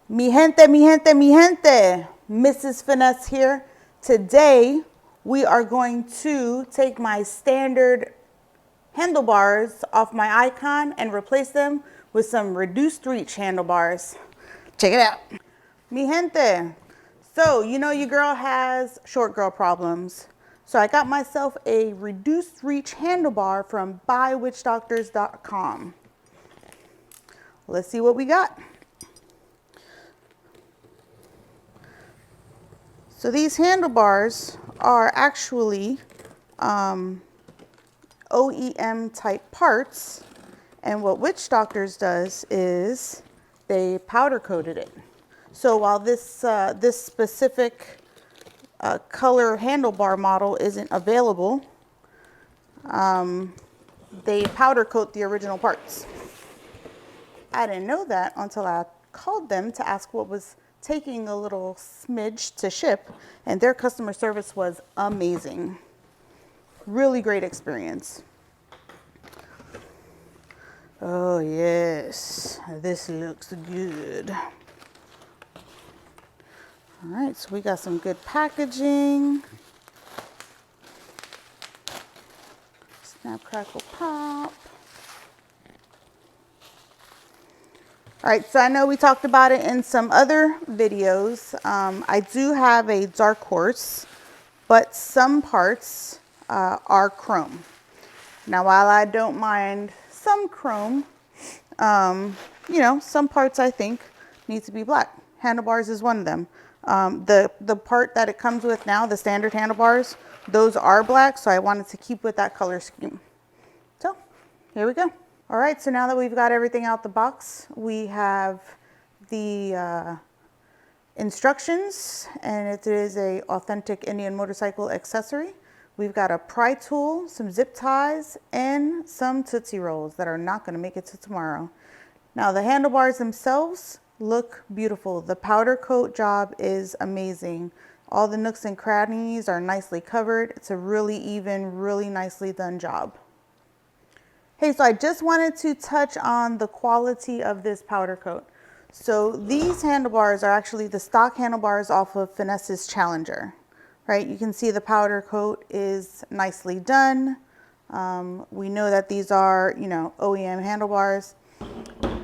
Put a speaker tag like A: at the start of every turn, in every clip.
A: Mi gente, mi gente, mi gente. Mrs. Finesse here. Today, we are going to take my standard handlebars off my Icon and replace them with some reduced reach handlebars. Check it out. Mi gente. So, you know your girl has short girl problems. So I got myself a reduced reach handlebar from buywitchdoctors.com. Let's see what we got. So these handlebars are actually OEM type parts, and what Witch Doctors does is they powder coated it. So while this this specific color handlebar model isn't available, they powder coat the original parts. I didn't know that until I called them to ask what was taking a little smidge to ship, and their customer service was amazing. Really great experience. Oh yes, this looks good. All right, so we got some good packaging. Snap, crackle, pop. All right, so I know we talked about it in some other videos. I do have a dark horse, but some parts are chrome. Now, while I don't mind some chrome, you know, some parts I think need to be black. Handlebars is one of them. The part that it comes with now, the standard handlebars, those are black, so I wanted to keep with that color scheme. So, here we go. All right, so now that we've got everything out the box, we have the instructions, and it is a authentic Indian motorcycle accessory. We've got a pry tool, some zip ties, and some Tootsie Rolls that are not gonna make it to tomorrow. Now the handlebars themselves look beautiful. The powder coat job is amazing. All the nooks and crannies are nicely covered. It's a really even, really nicely done job. Hey, so I just wanted to touch on the quality of this powder coat. So these handlebars are actually the stock handlebars off of Finesse's Challenger, right? You can see the powder coat is nicely done. We know that these are, you know, OEM handlebars.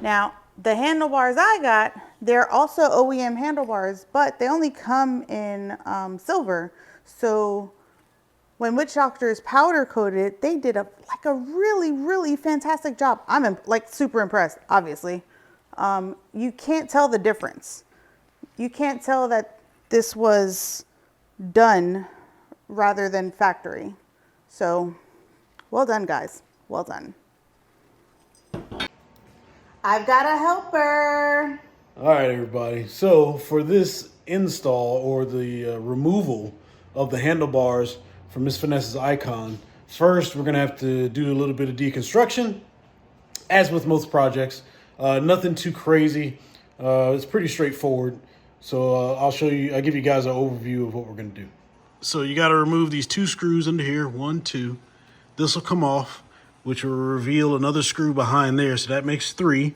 A: Now, the handlebars I got, they're also OEM handlebars, but they only come in silver. So when Witch Doctors powder coated, they did a really, really fantastic job. I'm like super impressed, obviously. You can't tell the difference. You can't tell that this was done rather than factory. So, well done, guys. Well done. I've got a helper.
B: All right, everybody. So for this install or the removal of the handlebars from Miss Finesse's Icon, first we're gonna have to do a little bit of deconstruction, as with most projects. Nothing too crazy. It's pretty straightforward. So I'll give you guys an overview of what we're gonna do. So you gotta remove these two screws under here, 1, 2. This will come off, which will reveal another screw behind there. So that makes 3.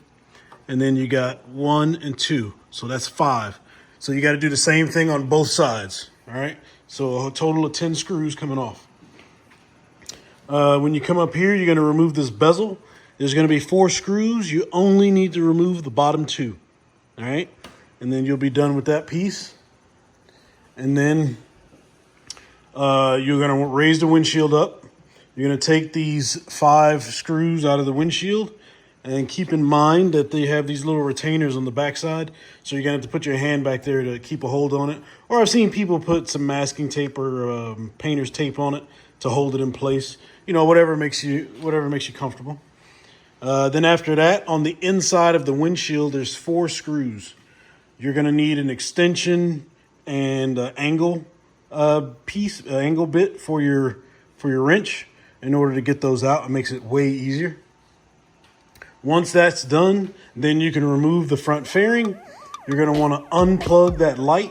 B: And then you got 1 and 2. So that's 5. So you gotta do the same thing on both sides. All right. So a total of 10 screws coming off. When you come up here, you're going to remove this bezel. There's going to be 4 screws. You only need to remove the bottom 2. All right. And then you'll be done with that piece. And then you're going to raise the windshield up. You're going to take these 5 screws out of the windshield. And keep in mind that they have these little retainers on the backside. So you're going to have to put your hand back there to keep a hold on it. Or I've seen people put some masking tape or painter's tape on it to hold it in place. You know, whatever makes you comfortable. Then after that, on the inside of the windshield, there's 4 screws. You're going to need an extension and angle angle bit for your wrench in order to get those out. It makes it way easier. Once that's done, then you can remove the front fairing. You're going to want to unplug that light.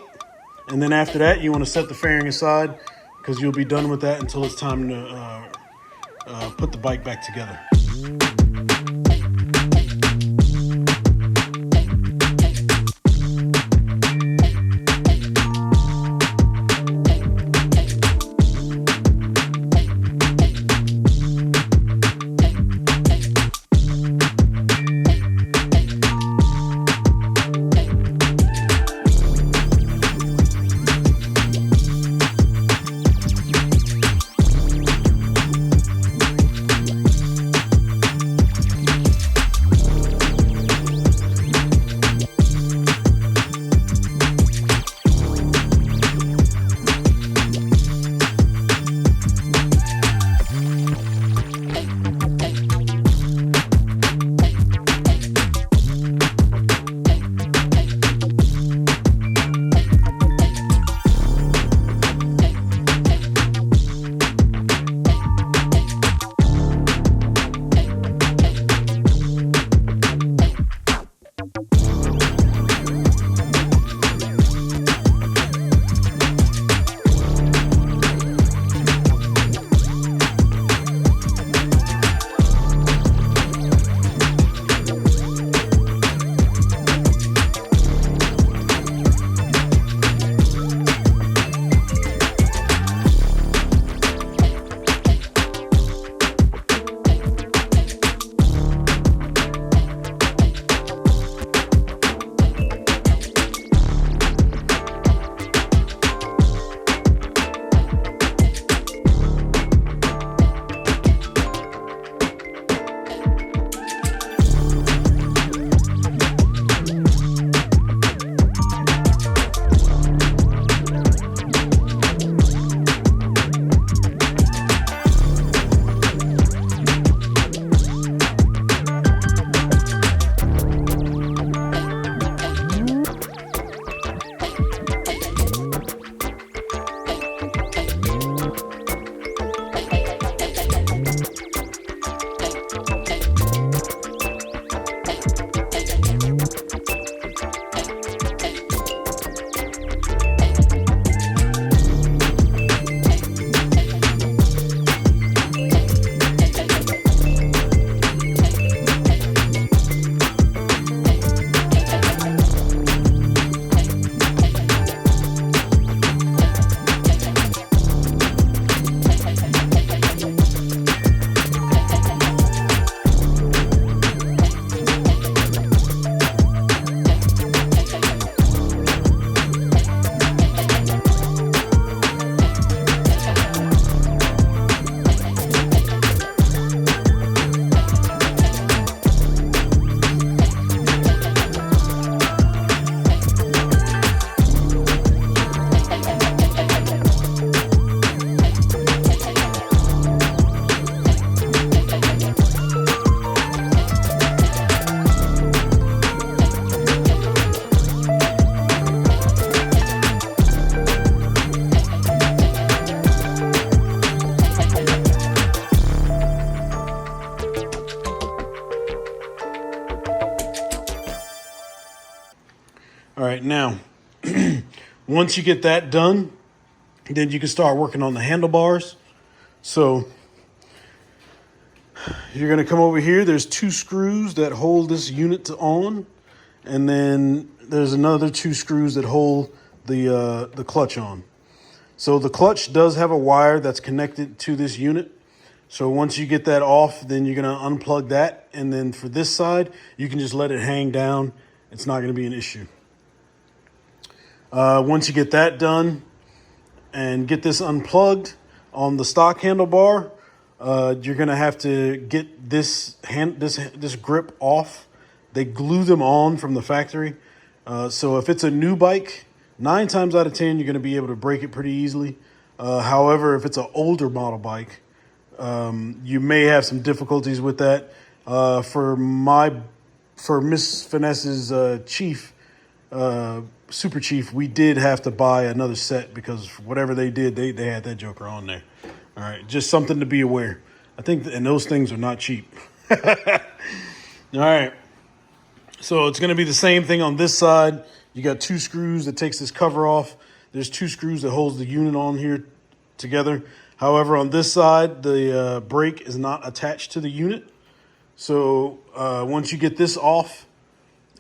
B: And then after that, you want to set the fairing aside because you'll be done with that until it's time to put the bike back together. All right, now, once you get that done, then you can start working on the handlebars. So you're going to come over here. There's 2 screws that hold this unit on, and then there's another 2 screws that hold the clutch on. So the clutch does have a wire that's connected to this unit. So once you get that off, then you're going to unplug that. And then for this side, you can just let it hang down. It's not going to be an issue. Once you get that done and get this unplugged on the stock handlebar, you're going to have to get this grip off. They glue them on from the factory. So if it's a new bike, 9 times out of 10, you're going to be able to break it pretty easily. However, if it's an older model bike, you may have some difficulties with that. For Miss Finesse's Super Chief, we did have to buy another set because whatever they did, they had that joker on there. All right, just something to be aware. I think, and those things are not cheap. All right, so it's going to be the same thing on this side. You got 2 screws that takes this cover off. There's 2 screws that holds the unit on here together. However, on this side, the brake is not attached to the unit. So once you get this off,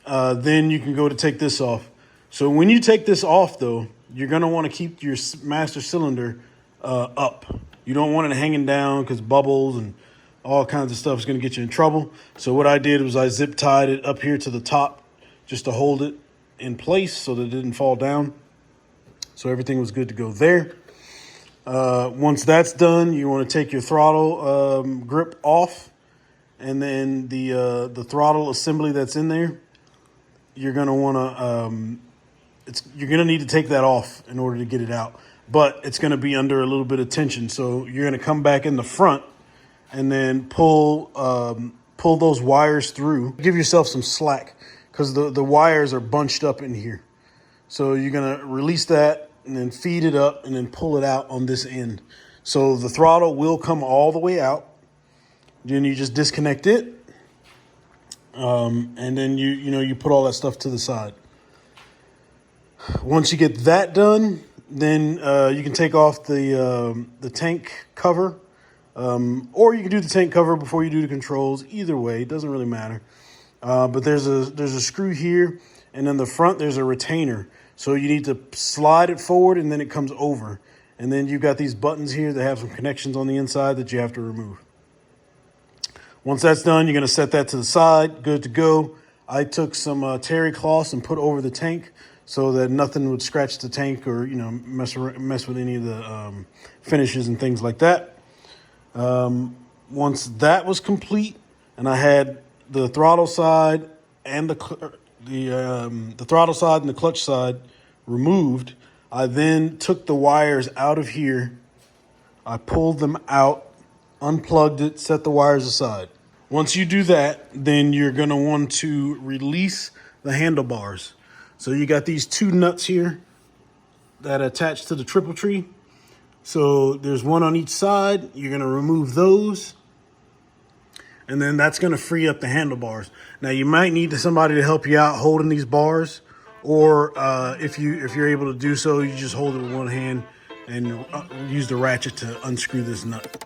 B: then you can go to take this off. So when you take this off, though, you're going to want to keep your master cylinder up. You don't want it hanging down because bubbles and all kinds of stuff is going to get you in trouble. So what I did was I zip tied it up here to the top just to hold it in place so that it didn't fall down. So everything was good to go there. Once that's done, you want to take your throttle grip off, and then the throttle assembly that's in there, you're going to want to you're going to need to take that off in order to get it out. But it's going to be under a little bit of tension, so you're going to come back in the front and then pull those wires through. Give yourself some slack because the wires are bunched up in here. So you're going to release that and then feed it up and then pull it out on this end. So the throttle will come all the way out. Then you just disconnect it. And then you put all that stuff to the side. Once you get that done, then you can take off the tank cover. Or you can do the tank cover before you do the controls. Either way, it doesn't really matter. But there's a screw here, and in the front there's a retainer. So you need to slide it forward, and then it comes over. And then you've got these buttons here that have some connections on the inside that you have to remove. Once that's done, you're going to set that to the side. Good to go. I took some terry cloths and put over the tank so that nothing would scratch the tank or mess with any of the finishes and things like that. Once that was complete, and I had the throttle side and the throttle side and the clutch side removed, I then took the wires out of here. I pulled them out, unplugged it, set the wires aside. Once you do that, then you're going to want to release the handlebars. So you got these 2 nuts here that attach to the triple tree. So there's one on each side. You're going to remove those. And then that's going to free up the handlebars. Now you might need somebody to help you out holding these bars, or if you're able to do so, you just hold it with one hand and use the ratchet to unscrew this nut.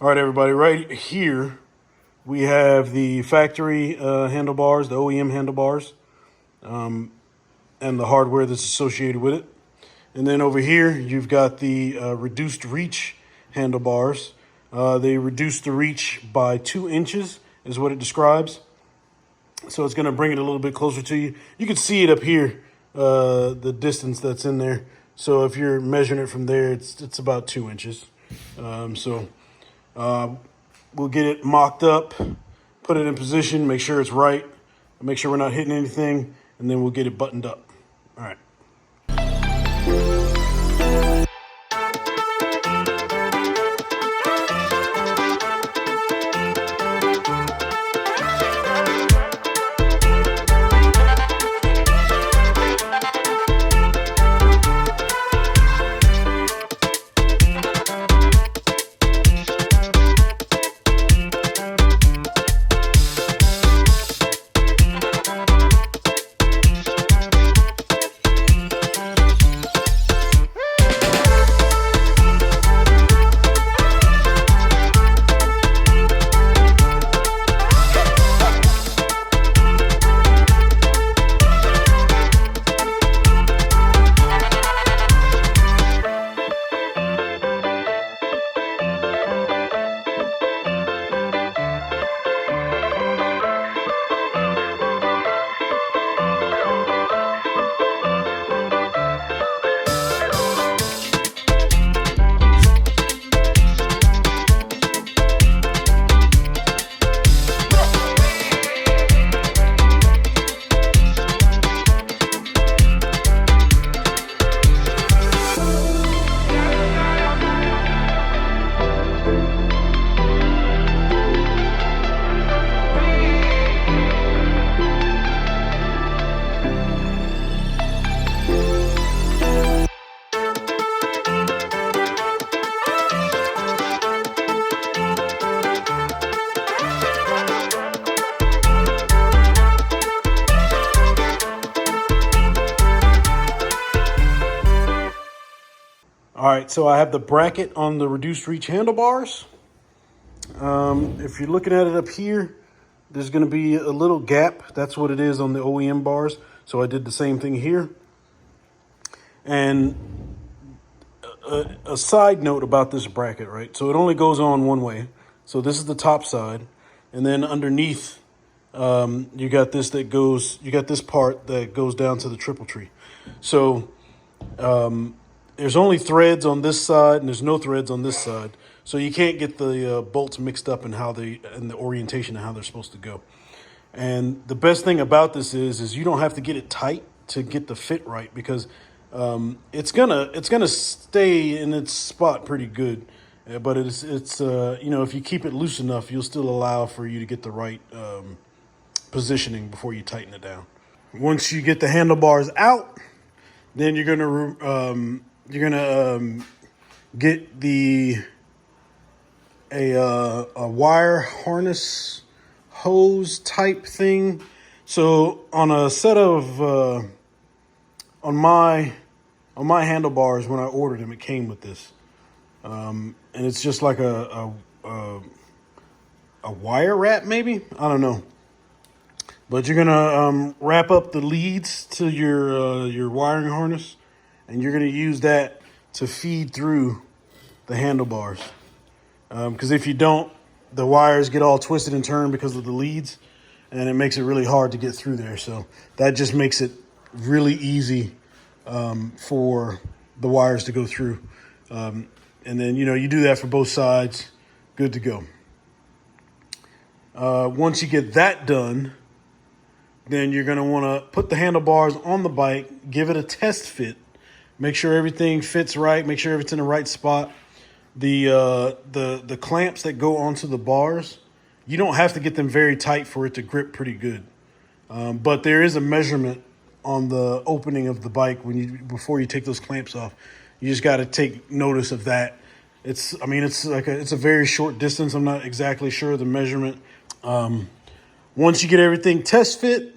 B: All right, everybody, right here we have the factory handlebars, the OEM handlebars, and the hardware that's associated with it. And then over here, you've got the reduced reach handlebars. They reduce the reach by 2 inches is what it describes. So it's going to bring it a little bit closer to you. You can see it up here, the distance that's in there. So if you're measuring it from there, it's about 2 inches. We'll get it mocked up, put it in position, make sure it's right, make sure we're not hitting anything, and then we'll get it buttoned up. All right. All right, so I have the bracket on the reduced reach handlebars. If you're looking at it up here, there's going to be a little gap. That's what it is on the OEM bars. So I did the same thing here. And a side note about this bracket, right? So it only goes on one way. So this is the top side. And then underneath, you got this part that goes down to the triple tree. So there's only threads on this side and there's no threads on this side. So you can't get the bolts mixed up in the orientation of how they're supposed to go. And the best thing about this is you don't have to get it tight to get the fit right, because it's gonna stay in its spot pretty good. But it's if you keep it loose enough, you'll still allow for you to get the right positioning before you tighten it down. Once you get the handlebars out, then you're gonna get a wire harness hose type thing. So on a set of on my handlebars, when I ordered them, it came with this, and it's just like a wire wrap, maybe, I don't know. But you're gonna wrap up the leads to your wiring harness, and you're gonna use that to feed through the handlebars. Because if you don't, the wires get all twisted and turned because of the leads, and it makes it really hard to get through there. So that just makes it really easy for the wires to go through. And then, you do that for both sides, good to go. Once you get that done, then you're going to want to put the handlebars on the bike, give it a test fit, make sure everything fits right, make sure it's in the right spot. The clamps that go onto the bars, you don't have to get them very tight for it to grip pretty good. But there is a measurement on the opening of the bike before you take those clamps off. You just got to take notice of that. It's a very short distance. I'm not exactly sure of the measurement. Once you get everything test fit,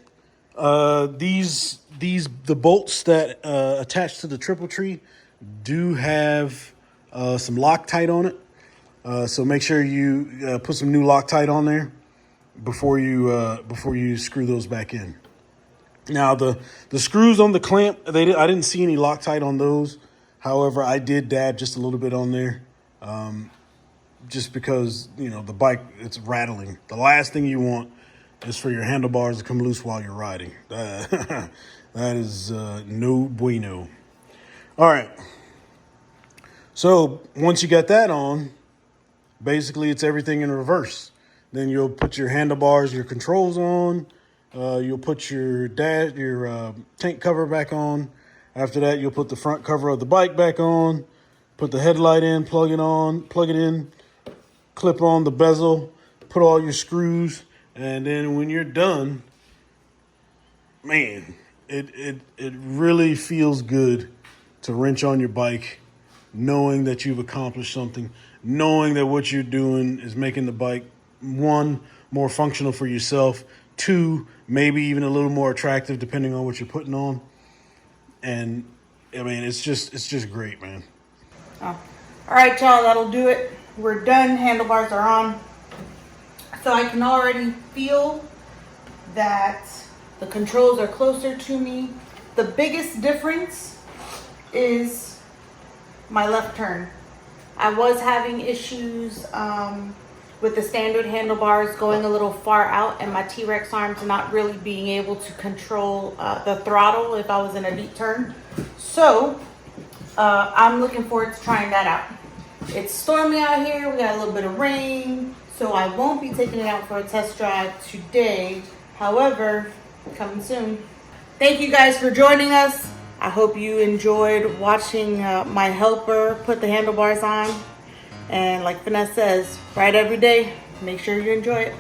B: the bolts that attach to the triple tree do have some Loctite on it. So make sure you put some new Loctite on there before you screw those back in. Now the screws on the clamp, I didn't see any Loctite on those. However, I did dab just a little bit on there, just because, you know, the bike, it's rattling. The last thing you want is for your handlebars to come loose while you're riding. That is no bueno. All right. So once you got that on, basically it's everything in reverse. Then you'll put your handlebars, your controls on. You'll put your tank cover back on. After that, you'll put the front cover of the bike back on. Put the headlight in, plug it in, clip on the bezel, put all your screws, and then when you're done, man, it really feels good to wrench on your bike, knowing that you've accomplished something, knowing that what you're doing is making the bike, one, more functional for yourself, two, maybe even a little more attractive depending on what you're putting on. And I mean, it's just great, man.
A: Oh. All right, y'all, that'll do it. We're done. Handlebars are on. So I can already feel that the controls are closer to me. The biggest difference is my left turn. I was having issues with the standard handlebars going a little far out, and my T-Rex arms not really being able to control the throttle if I was in a deep turn. So I'm looking forward to trying that out. It's stormy out here. We got a little bit of rain, so I won't be taking it out for a test drive today. However, coming soon. Thank you guys for joining us. I hope you enjoyed watching my helper put the handlebars on. And like Finesse says, ride every day. Make sure you enjoy it.